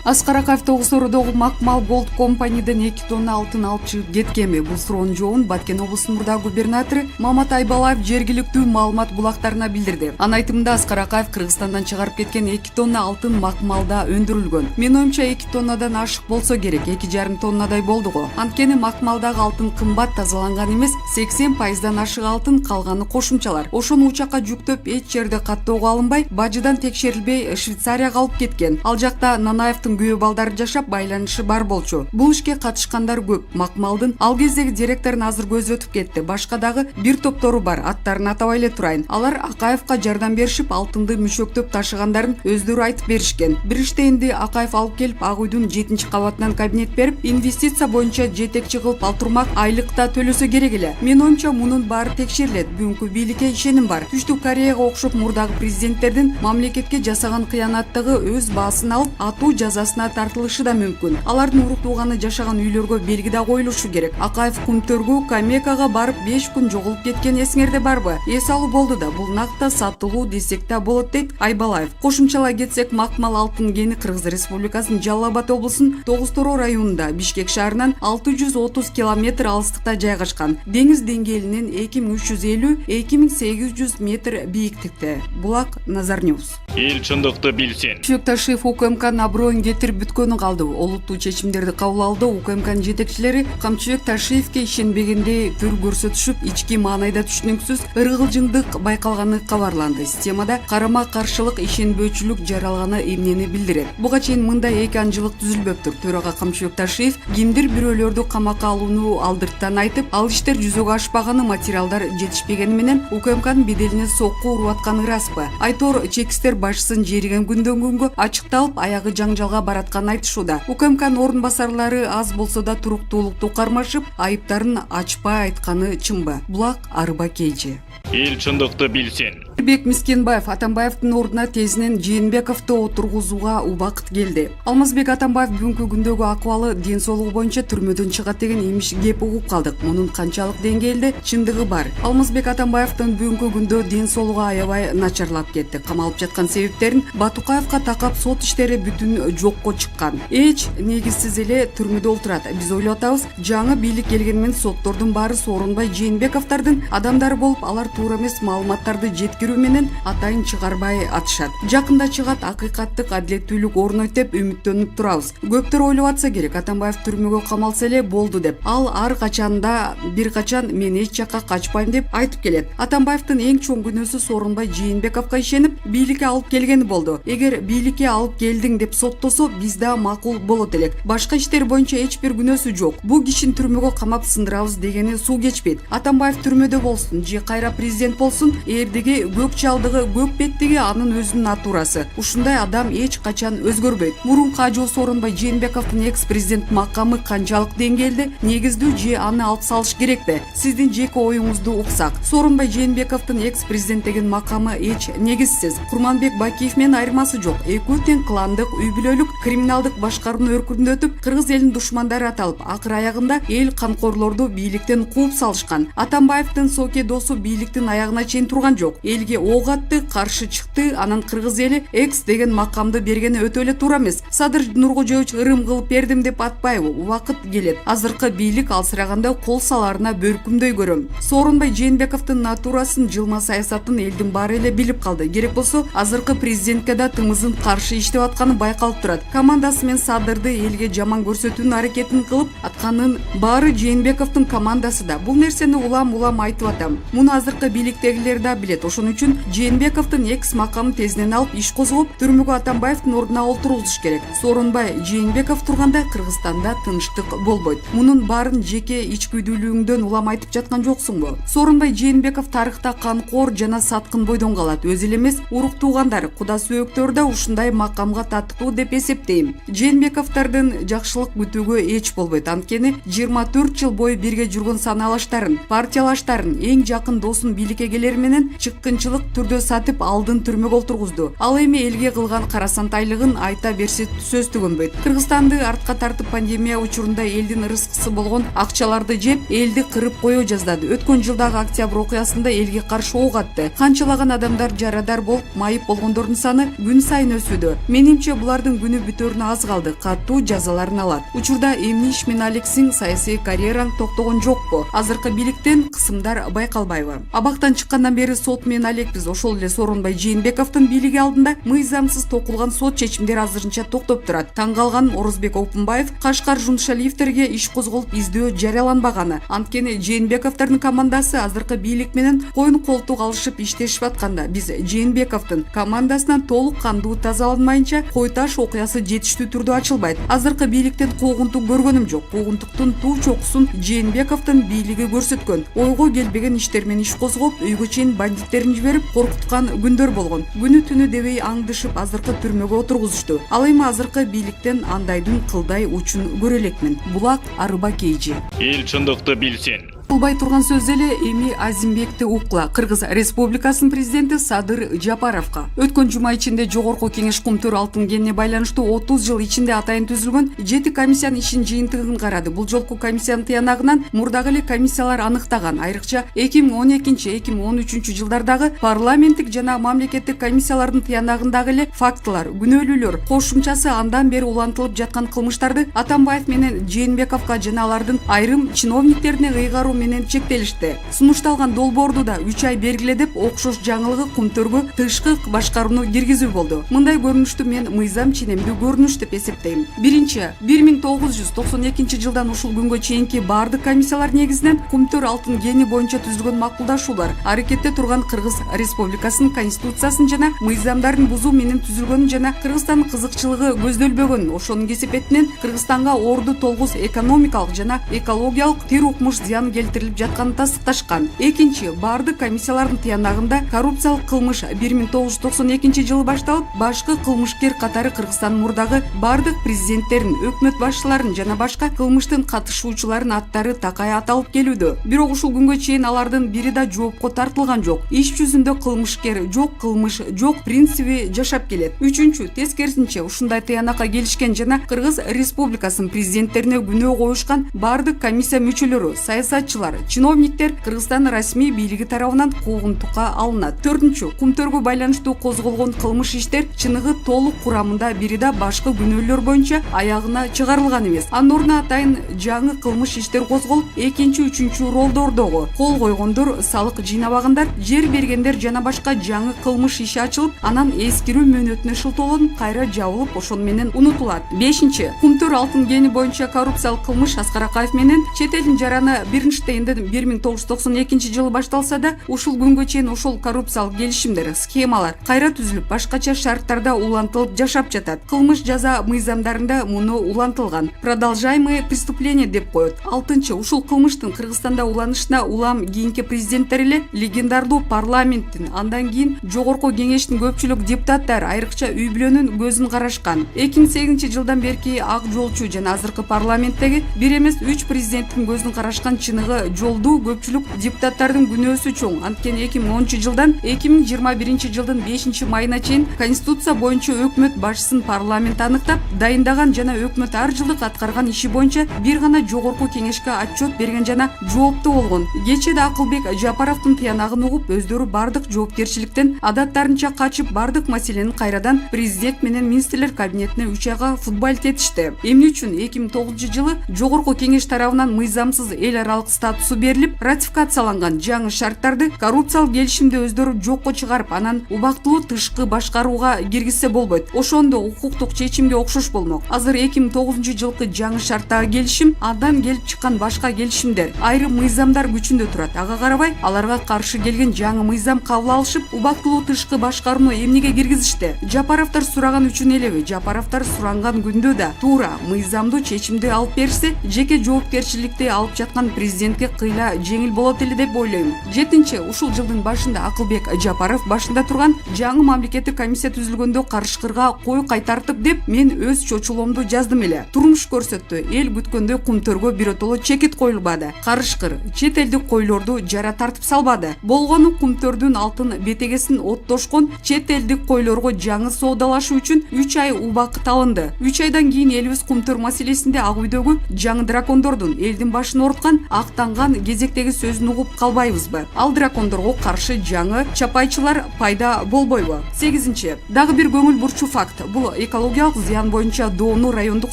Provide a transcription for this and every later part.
Аскар Акаев Тогуз-Тородогу Макмал Голд компанийден 2 тонна алтын алып чыгып кеткенби? Бул суроонун жообун Баткен облусунун мурдагы губернатору Мамат Айбалаев жергиликтүү маалымат булактарына билдирди. Анын айтымында Аскар Акаев Кыргызстандан чыгарып кеткен 2 тонна алтын Макмалда өндүрүлгөн. Менин оюмча 2 тоннадан ашык болсо керек, 2,5 тоннадай болду го. Анткени Макмалдагы алтын кымбат тазаланган эмес, 80%дан ашык алтын, калганы кошумчалар. Ошону учакка жүктөп эч жерде каттоого алынбай, бажыдан текшерилбей Швейцарияга алып кеткен. Ал жакта Нанаевдин күйөө балдары жашап, байланышы бар болчу. Бул ишке катышкандар көп. Макмалдын ал кездеги директорун азыр көзү өтүп кетти. Башка дагы бир топтору бар. Аттарын атабай эле турайын. Алар Акаевка жардам беришип, алтынды мүчөктөп ташыгандарын өздөрү айтып беришкен. Бириште энди Акаев алып келип, Ак үйдүн 7-кабатынан кабинет берип, инвестиция боюнча жетекчи кылып ал турмак, айлыкта төлөсө керек эле. Менин оюмча мунун баары текшерилет. Бүгүнкү бийликке ишеним бар. Түштүк Кореяга окшоп мурдагы президенттердин мамлекетке жасаган кыянаттыгы өз баасын алып, атуу жазасына тартылышы да мүмкүн. Алардын урук тууганы жашаган үйлөргө белги да коюлушу керек. Акаев Кумтөргү Камекага барып 5 күн жоголуп кеткен эсиңерде барбы? Эс алуу болду да, бул накта сатылуу десек да болот дейт Айбалаев. Кошумчалай кетсек, Макмал алтын кени Кыргыз Республикасынын Жалал Абад облусунун Тогуз-Тороо районунда, Бишкек шаарынан 630 километр алыстыкта жайгашкан. Деңиз деңгээлинен 2350-2800 метр бийиктикте. Булак Назар Ньюс. Эл чындыкты билсин. Шөкташев УКМКнын аброюн кетирип бүткөнү калды. Олуттуу чечимдерди кабыл алды. УКМКнын жетекчилери Камчыбек Ташиевке ишенбегендей түр көрсөтүшүп, ички маанайда түшүнүксүз ыргылжыңдык байкалганы кабарланды. Системада карама-каршылык, ишенбөөчүлүк жаралганы эмнени билдирет. Буга чейин мындай эки анжылык түзүлбөптүр. Төрага Камчыбек Ташиев кимдир бирөөлөрдү камакка алууну алдырттан айтып, ал иштер жүзөгө ашпаганы, материалдар жетишпегени менен УКМКнын беделине сокку уруп атканы ыраспы? Айтор чекистер башчысын жериген күндөн күнгө ачыкталып, аягы жаңжалга баратканын айтышууда. УКМКнын орун басарлары аз болсо да туруктуулукту кармашып, айыптарын ачпай айтканы чынбы? Булак Арыба Кейжи. Эл чындыкты билсин. Бек Мискенбаев Атамбаевдин ордуна тезинен Жээнбековду отургузууга убакыт келди. Алмазбек Атамбаев бүгүнкү күндөгү акыбалы, ден соолугу боюнча түрмөдөн чыгат деген имиш кеп угуп калдык. Мунун канчалык деңгээлде чындыгы бар? Алмазбек Атамбаевдин бүгүнкү күндө ден соолугу аябай начарлап кетти. Камалып жаткан себептерин Батукаевка такап сот иштери бүтүн жокко чыккан. Эч негизсиз эле түрмөдө олтурат. Биз ойлоп атабыз, жаңы бийлик келгени менен соттордун баары Сооронбай Жээнбековдордун адамдары болуп, алар туура эмес маалыматтарды жеткирүү менен атайын чыгарбай атышат. Жакында чыгат, акыйкаттык, адилеттүүлүк орнойт деп үмүттөнүп турабыз. Көптөр ойлоп атса керек, Атамбаев түрмөгө камалса эле болду деп. Ал ар качанда бир качан мен эч жакка качпайм деп айтып келет. Атамбаевдин эң чоң күнөөсү Сооронбай Жээнбековго ишенип, бийликке алып келгени болду. Эгер бийликке алып келдиң деп соттосо, биз да макул болот элек. Башка иштер боюнча эч бир күнөөсү жок. Бул кишини түрмөгө камап сындырабыз дегени суу кечпейт. Атамбаев түрмөдө болсун, же кайра президент болсун, эрдиги көк чалдыгы, көк беттиги анын өзүнүн натурасы. Ушундай адам эч качан өзгөрбөйт. Мурунку ажоо Сооронбай Жээнбековдун экс-президент макамы канчалык деңгээлде негиздүү, же аны алып салыш керекпи? Сиздин жеке оюңузду уксак. Сооронбай Жээнбековдун экс-президент деген макамы эч негизсиз. Курманбек Бакиев менен айырмасы жок. Экөө тең кландык, үй бүлөлүк, криминалдык башкаруунун өркүндө өтүп, кыргыз элинин душмандары аталып, акыр аягында эл камкорлорду бийликтен кууп салышкан. Атамбаевдин соке досу бийликтин аягына чейин турган жок. Элге ок атты, каршы чыкты, анан кыргыз эли экс деген макамды бергени өтө эле туура эмес. Садыр Нуркожоевич ырым кылып бердим деп атпайбы? Убакыт келет. Азыркы бийлик алсыраганда кол саларына бөркүмдөй көрөм. Сооронбай Жээнбековдун натурасын, жылма саясатын элдин баары эле билип калды. Керек болсо, азыркы президентке да тымызын каршы иштеп атканы байкалып турат. Командасы менен Садырды элге жаман көрсөтүүнүн аракетин кылып атканын баары Жээнбековдун командасы да. Бул нерсени улам айтып атам. Муну азыркы бийликтегилер да билет. Ошон үчүн Жээнбековдун экс макамын тезинен алып, иш козгоп, түрмөгө Атамбаевдин ордуна олтургузуш керек. Сооронбай Жээнбеков турганда Кыргызстанда тынчтык болбойт. Мунун баарын жеке ичкүйдүүлүгүңдөн улам айтып жаткан жоксуңбу? Сооронбай Жээнбеков тарыхта канкор жана саткын бойдон калат. Өзү эле эмес, урук туугандары, куда сөөктөр да ушундай макамга татыктуу деп эсептейм. Жээнбековдордун жакшылык күтүүгө эч болбойт. Анткени 24 жыл бою бирге жүргөн саналаштарын, партиялаштарын, эң жакын досун бийликке келери менен чыккынчылык каржылык түрдө сатып алдын түрмөгө олтургузду. Ал эми элге кылган карасантайлыгын айта берсе сөз түгөнбөйт. Кыргызстанды артка тартып пандемия учурунда элдин рызкысы болгон акчаларды жеп, элди кырып коё жаздады. Өткөн жылдагы октябрь окуясында элге каршы ок атты. Канчалаган адамдар жарадар болуп, майып болгондордун саны күн сайын өсүүдө. Менимче булардын күнү бүтөрүнө аз калды. Катуу жазаларын алат. Учурда эмне иш менен Алексиң саясий карьераң токтогон жокпу? Азыркы бийликтен кысымдар байкалбайбы? Абактан чыккандан бери сот менен алекпиз. Ошол эле Сооронбай Жээнбековдун бийлиги алдында мыйзамсыз токулган сот чечимдери азырынча токтоп турат. Таң калган Орозбек Опунбаев Кашкар Жунушалиевтерге иш козголуп издөө жарыяланбаганы. Анткени Жээнбековдордун командасы азыркы бийлик менен коюн колтук алышып иштешип атканда, биз Жээнбековдун командасынан толук кандуу тазаланмайынча Кой Таш окуясы жетиштүү түрдө ачылбайт. Азыркы бийликтен куугунтук көргөнүм жок. Куугунтуктун туу чокусун Жээнбековдун бийлиги көрсөткөн. Ойго келбеген иштер менен иш козгоп, үйгө чейин бандиттерин жиберип коркуткан күндөр болгон. Күнү түнү дебей аңдышып азыркы түрмөгө отургузушту. Ал эми азыркы бийликтен андайдын кылдай учун көрө элекмин. Булак Арыба Кейжи. Эл чындыкты билсин. Кылбай турган сөз эле эми Азимбекти укла. Кыргыз Республикасынын президенти Садыр Жапаровго өткөн жума ичинде Жогорку Кеңеш кумтөр алтын кенине байланыштуу 30 жыл ичинде атайын түзүлгөн 7 комиссиянын ишин жыйынтыгын карады. Бул жолку комиссиянын тыянагынан мурдагы эле комиссиялар аныктаган. Айрыкча 2012-2013 жылдардагы парламенттик жана мамлекеттик комиссиялардын тыянагындагы эле фактылар, күнөөлүүлөр кошумчасы андан бери улантылып жаткан кылмыштарды Атамбаев менен Жээнбековго жана алардын айрым чиновниктерине ыйгаруу менен чектелишти. Сунушталган долбоорду да 3 ай бергиле деп окшош жаңылыгы кумтөргө тышкы башкарууну киргизүү болду. Мындай көрүнүштү мен мыйзам ченемдүү көрүнүш деп эсептейм. Биринчи, 1992 жылдан ушул күнгө чейинки бардык комиссиялар негизинен кумтөр алтын кени боюнча түзүлгөн макулдашуулар аракетте турган Кыргыз Республикасынын конституциясын жана мыйзамдарын бузуу менен түзүлгөнүн жана Кыргызстандын кызыкчылыгы көздөлбөгөнүн, ошонун кесепетинен Кыргызстанга орду толгуз экономикалык жана экологиялык тир укмуш зыян келтирилип жатканын тастыкташкан. Экинчи, бардык комиссиялардын тыянагында коррупциялык кылмыш 1992 жылы башталып, башкы кылмышкер катары Кыргызстандын мурдагы бардык президенттерин, өкмөт башчыларын жана башка кылмыштын катышуучуларын аттары такай аталып келүүдө. Бирок ушул күнгө чейин алардын бири да жоопко тартылган жок. Иш жүзүндө кылмышкер жок, кылмыш жок принциби жашап келет. Үчүнчү, тескерисинче ушундай тыянакка келишкен жана Кыргыз Республикасынын президенттерине күнөө коюшкан бардык комиссия мүчөлөрү, саясатчылар, чиновниктер Кыргызстан расмий бийлиги тарабынан куугунтукка алынат. Төртүнчү, кумтөргө байланыштуу козголгон кылмыш иштер чыныгы толук курамында бири да башкы күнөөлөр боюнча аягына чыгарылган эмес. Анын ордуна атайын жаңы кылмыш иштер козголуп, экинчи, үчүнчү ролдордогу кол койгондор, салык жыйнабагандар, жер бергендер жана башка жаңы кылмыш иши ачылып, анан эскирүү мөөнөтүнө шылтоолонуп, кайра жабылып, ошону менен унутулат. Бешинчи, кумтөр алтын кени боюнча коррупциялык кылмыш Аскар Акаев менен чет элдин жараны Биринштейнде 1992 жылы башталса да, ушул күнгө чейин ошол коррупциялык келишимдер, схемалар кайра түзүлүп, башкача шарттарда улантылып жашап жатат. Кылмыш жаза мыйзамдарында муну улантылган. Продолжаемые преступления деп коет. Алтынчы, ушул кылмыштын Кыргызстанда уланышына улам кийинки президенттер эле легендардуу парламенттин, андан кийин Жогорку Кеңештин көпчүлүк депутаттары, айрыкча үй бүлөнүн көзүн карашкан. 2008 жылдан берки ак жолчу жана азыркы парламенттеги бир эмес 3 президенттин көзүн карашкан чыныгы жолдуу көпчүлүк депутаттардын күнөөсү чоң. Анткени 2010 жылдан 2021 жылдын 5 майына чейин конституция боюнча өкмөт башчысын парламент аныктап, дайындаган жана өкмөт ар жылдык аткарган иши боюнча бир гана Жогорку Кеңешке отчет берген жана жооптуу болгон. Кечээ да Акылбек Жапаровдун тыянагын угуп, өздөрү бардык жоопкерчиликтен адаттарынча качып, бардык маселени кайрадан президент менен министрлер кабинетине 3 айга футболтетишти. Эмне үчүн 2009 жылы Жогорку Кеңеш тарабынан мыйзамсыз эл аралык статусу берилип, ратификацияланган жаңы шарттарды коррупциялык келишимди өздөрү жокко чыгарып, анан убактылуу тышкы башкарууга киргизсе болбойт. Ошондо укуктук чечимге окшош болмок. Азыр 2009 жылкы жаңы шарттагы келишим, андан келип чыккан башка келишимдер, айрым мыйзамдар күчүндө турат. Ага карабай, аларга каршы келген жаңы мыйзам кабыл алышып, убактылуу тышкы башкарууну эмнеге киргизишти? Жапаровдор сураган үчүн элеби? Жапаровдор суранган күндө да туура мыйзамдуу чечимди алып берсе, жеке жоопкерчиликти алып жаткан президент президентке кыйла жеңил болот эле деп ойлойм. 7-нчи, ушул жылдын башында Акылбек Жапаров башында турган жаңы мамлекеттик комиссия түзүлгөндө Карышкырга кой кайтартып деп мен өз чочулоомду жаздым эле. Турмуш көрсөттү, эл күткөндөй Кумтөргө биротоло чекит коюлбады. Карышкыр чет элдик койлорду жара тартып салбады. Болгону Кумтөрдүн алтын бетегесин оттошкон чет элдик койлорго жаңы соодалашуу үчүн 3 ай убакыт алынды. 3 айдан кийин элибиз Кумтөр маселесинде ак үйдөгү жаңы дракондордун элдин башын ороткан актанган кезектеги сөзүн угуп калбайбызбы? Ал дракондорго каршы жаңы чапайчылар пайда болбойбу? 8-нчи, дагы бир көңүл бурчу факт. Бул экологиялык зыян боюнча доону райондук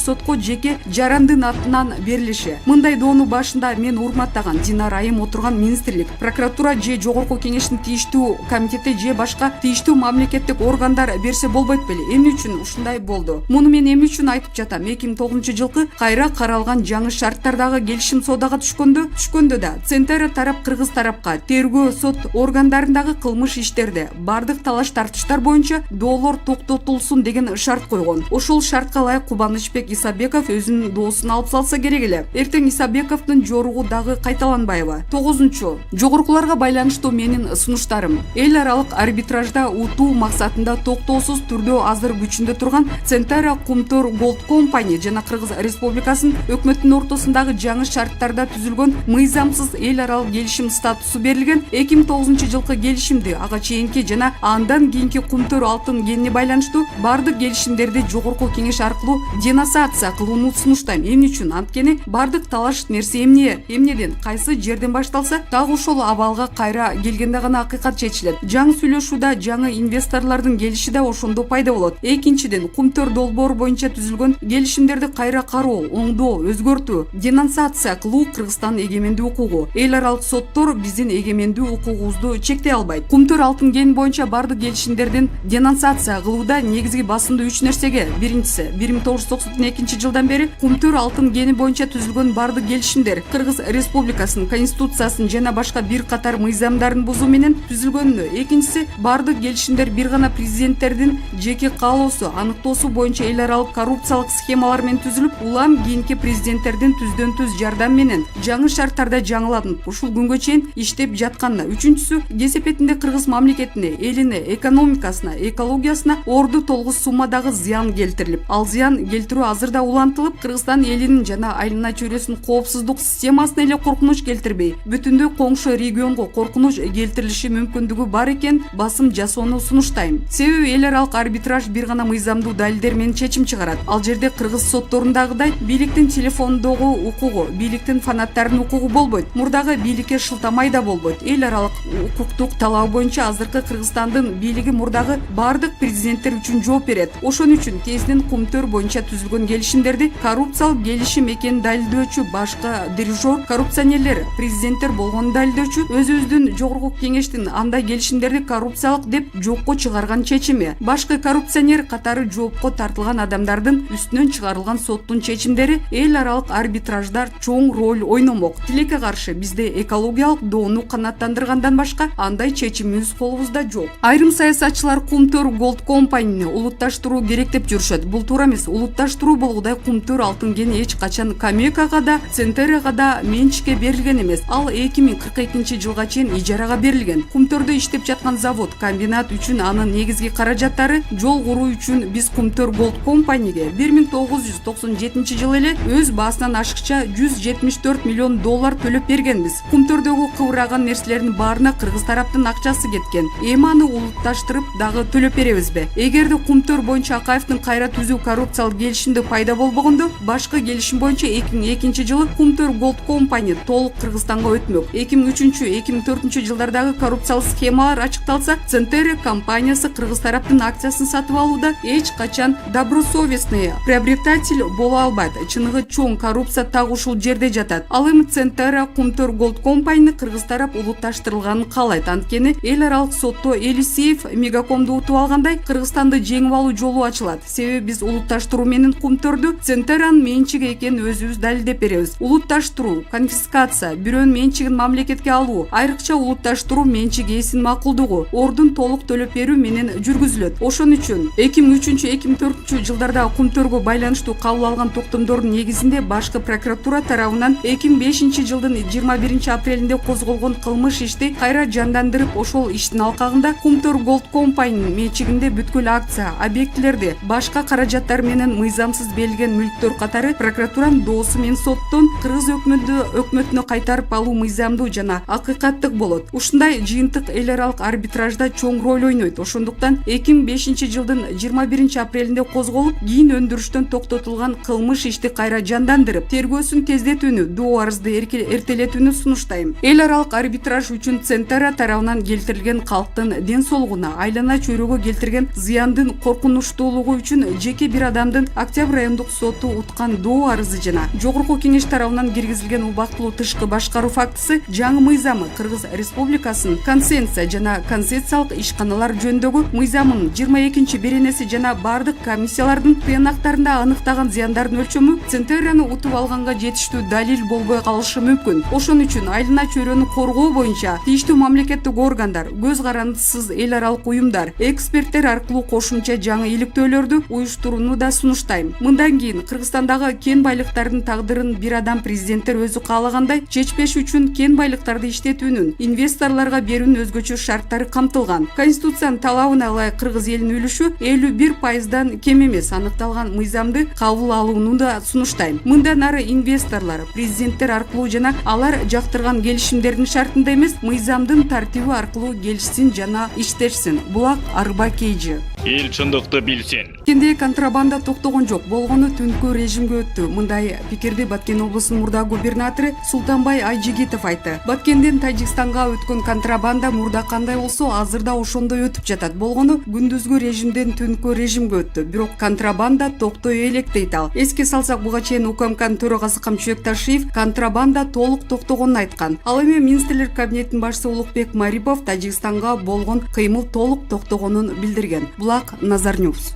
сотко жеке жарандын атынан берилиши. Мындай доону башында мен урматтаган Динара Айым отурган министрлик, прокуратура же жогорку кеңештин тийиштүү комитети же башка тийиштүү мамлекеттик органдар берсе болбойт беле? Эмне үчүн ушундай болду? Муну мен эмне үчүн айтып жатам? 2009-жылкы кайра каралган жаңы шарттардагы келишим соодага түшкөндө да Центера тарап кыргыз тарапка тергөө сот органдарындагы кылмыш иштерде бардык талаш тартыштар боюнча доолор токтотулсун деген шарт койгон. Ошол шартка ылайык Кубанычбек Исабеков өзүнүн доосун алып салса керек эле. Эртең Исабековдун жоругу дагы кайталанбайбы? 9-нчу, жогоркуларга байланыштуу менин сунуштарым. Эл аралык арбитражда утуу максатында токтоосуз түрдө азыр күчүндө турган Центера Кумтөр Gold Company жана Кыргыз Республикасынын өкмөтүнүн ортосундагы жаңы шарттарда түзүлгөн мыйзамсыз эл аралык келишим статусу берилген 2009-жылкы келишимди ага чейинки жана андан кийинки Кумтөр алтын кенине байланыштуу бардык келишимдерди жогорку кеңеш аркылуу денонсация кылууну сунуштайм. Эмне үчүн? Анткени бардык талаш нерсе эмнеден, кайсы жерден башталса, дагы ошол абалга кайра келгенде гана акыйкат чечилет. Жаңы сүйлөшүүдө жаңы инвесторлордун келиши да ошондо пайда болот. Экинчиден, Кумтөр долбоор боюнча түзүлгөн келишимдерди кайра кароо, оңдоо, өзгөртүү, денонсация кылуу Кыргызстандын эгемендүү укугу. Эл аралык соттор биздин эгемендүү укугубузду чектей албайт. Кумтөр алтын кен боюнча бардык келишимдердин денонсация кылууда негизги басымдуу 3 нерсеге. Биринчиси, 1992-жылдан бери Кумтөр алтын кени боюнча түзүлгөн бардык келишимдер Кыргыз Республикасынын конституциясын жана башка бир катар мыйзамдарын бузуу менен түзүлгөнүнө. Экинчиси, бардык келишимдер бир гана президенттердин жеке каалоосу, аныктоосу боюнча эл аралык коррупциялык схемалар менен түзүлүп, улам кийинки президенттердин түздөн-түз жардам менен жаңы шарттарда жаңыланып, ушул күнгө чейин иштеп жатканына. Үчүнчүсү, кесепетинде Кыргыз мамлекетине, элине, экономикасына, экологиясына орду толгус суммадагы зыян келтирилип, ал зыян келтирүү азыр да улантылып, Кыргызстан элинин жана айлана чөйрөсүнүн коопсуздук системасына эле коркунуч келтирбей, бүтүндөй коңшу регионго коркунуч келтирилиши мүмкүндүгү бар экен басым жасоону сунуштайм. Себеби эл аралык арбитраж бир гана мыйзамдуу далилдер менен чечим чыгарат. Ал жерде кыргыз сотторундагыдай бийликтин телефондогу укугу, бийликтин фанаттарынын укугу болбойт. Мурдагы бийликке шылтамай да болбойт. Эл аралык укуктук талабы боюнча азыркы Кыргызстандын бийлиги мурдагы бардык президенттер үчүн жооп берет. Ошон үчүн тезинен Кумтөр боюнча түзүлгөн келишимдерди коррупциялык келишим экенин далилдөөчү башка дирижер коррупционерлер, президенттер болгонун далилдөөчү өзүбүздүн жогорку кеңештин андай келишимдерди коррупциялык деп жокко чыгарган чечими. Башкы коррупционер катары жоопко тартылган адамдардын үстүнөн чыгарылган соттун чечимдери эл аралык арбитраждар чоң роль ойномок. Тилекке каршы бизде экологиялык доону канааттандыргандан башка андай чечимибиз колубузда жок. Айрым саясатчылар Кумтөр Gold Company'ни улутташтыруу керек деп жүрүшөт. Бул туура эмес. Улутташтыруу болгудай Кумтөр алтын кени эч качан Камекага да, Центерага да менчикке берилген эмес. Ал 2042-жылга чейин ижарага берилген. Кумтөрдө иштеп жаткан завод, комбинат үчүн анын негизги каражаттары жол куруу үчүн биз Кумтөр Gold Company'ге 1997-жылы эле өз баасынан ашыкча $174 миллион төлөп бергенбиз. Кумтөрдөгү кыбыраган нерселердин баарына кыргыз тараптын акчасы кеткен. Эми аны улутташтырып дагы төлөп беребизби? Эгерде Кумтөр боюнча Акаевдин кайра түзүү коррупциялык келишимде пайда болбогондо, башкы келишим боюнча 2002-жылы Кумтөр Gold Company толук Кыргызстанга өтмөк. 2003-2004 жылдардагы коррупциялык схемалар ачыкталса, Центера компаниясы кыргыз тараптын акциясын сатып алууда эч качан добросовестный приобретатель боло албайт. Чыныгы чоң коррупция так ушул жерде жатат. Ал эми Центера Кумтөр Gold Company кыргыз тарап улутташтырылганын каалайт. Анткени эл аралык сотто Элисеев Мегакомду утуп алгандай Кыргызстанды жеңип алуу жолу ачылат. Себеби биз улутташтыруу менен Кумтөрдү Центеранын менчиги экенин өзүбүз далилдеп беребиз. Улутташтыруу, конфискация, бирөөнүн менчигин мамлекетке алуу, айрыкча улутташтыруу менчик ээсинин макулдугу, ордун толук төлөп берүү менен жүргүзүлөт. Ошон үчүн 2003-2004 жылдарда Кумтөргө байланыштуу кабыл алган токтомдордун негизинде башкы прокуратура тарабынан 2005 жылдын 21 апрелинде козголгон кылмыш ишти кайра жандандырып, ошол иштин алкагында Кумтөр Gold Company'нын менчигинде бүткүл акция, объектилерди, башка каражаттар менен мыйзамсыз берилген мүлктөр катары прокуратуранын доосу менен соттон кыргыз өкмөтүнө кайтарып алуу мыйзамдуу жана акыйкаттык болот. Ушундай жыйынтык эл аралык арбитражда чоң роль ойнойт. Ошондуктан 2005 жылдын 21 апрелинде козголуп, кийин өндүрүштөн токтотулган кылмыш ишти кайра жандандырып, тергөөсүн тездетүүнү, доо арызды эртелетүүнү сунуштайм. Эл аралык арбитраж үчүн Центара тарабынан келтирилген калктын ден соолугуна, айлана чөйрөгө келтирген зыяндын коркунучтуулугу үчүн жеке бир адамдын Октябрь райондук соту уткан доо арызы жана Жогорку кеңеш тарабынан киргизилген убактылуу тышкы башкаруу фактысы жаңы мыйзамы Кыргыз Республикасынын концессия жана концессиялык ишканалар жөнүндөгү мыйзамынын 22 беренеси жана бардык комиссиялардын тыянактарында аныктаган зыяндардын өлчөмү Центераны утуп алганга жетиштүү далил болбой калышы мүмкүн. Ошон үчүн айлана чөйрөнү коргоо боюнча тийиштүү мамлекеттик органдар, көз карандысыз эл аралык уюмдар, эксперттер аркылуу кошумча жаңы иликтөөлөрдү уюштурууну да сунуштайм. Мындан кийин Кыргызстандагы кен байлыктардын тагдырын бир адам президенттер өзү каалагандай чечпеш үчүн кен байлыктарды иштетүүнүн, инвесторлорго берүүнүн өзгөчө шарттары камтылган. Конституциянын талабына ылайык Кыргыз элинин үлүшү 51%дан кем эмес аныкталган мыйзамды кабыл алууну да сунуштайм. Мындан ары инвесторлор президенттер аркылуу жана алар жактырган келишимдердин шартында эмес, мыйзамдын тартиби аркылуу келишсин жана иштешсин. Булак арба кейжи. Эл чындыкты билсин. Кенде контрабанда токтогон жок, болгону түнкү режимге өттү. Мындай пикирди Баткен облусунун мурда губернатору Султанбай Айжигитов айтты. Баткенден Тажикстанга өткөн контрабанда мурда кандай болсо, азырда ошондой өтүп жатат. Болгону күндүзгү режимден түнкү режимге өттү. Бирок контрабанда токтой элек дейт ал. Эске салсак, буга чейин УКМКнын төрагасы Камчыбек Ташиев контрабанда толук токтогонун айткан. Ал эми министрлер кабинетинин башчысы Улукбек Марипов Тажикстанга болгон кыймыл толук токтогонун билдирген. Булак Назар Ньюс.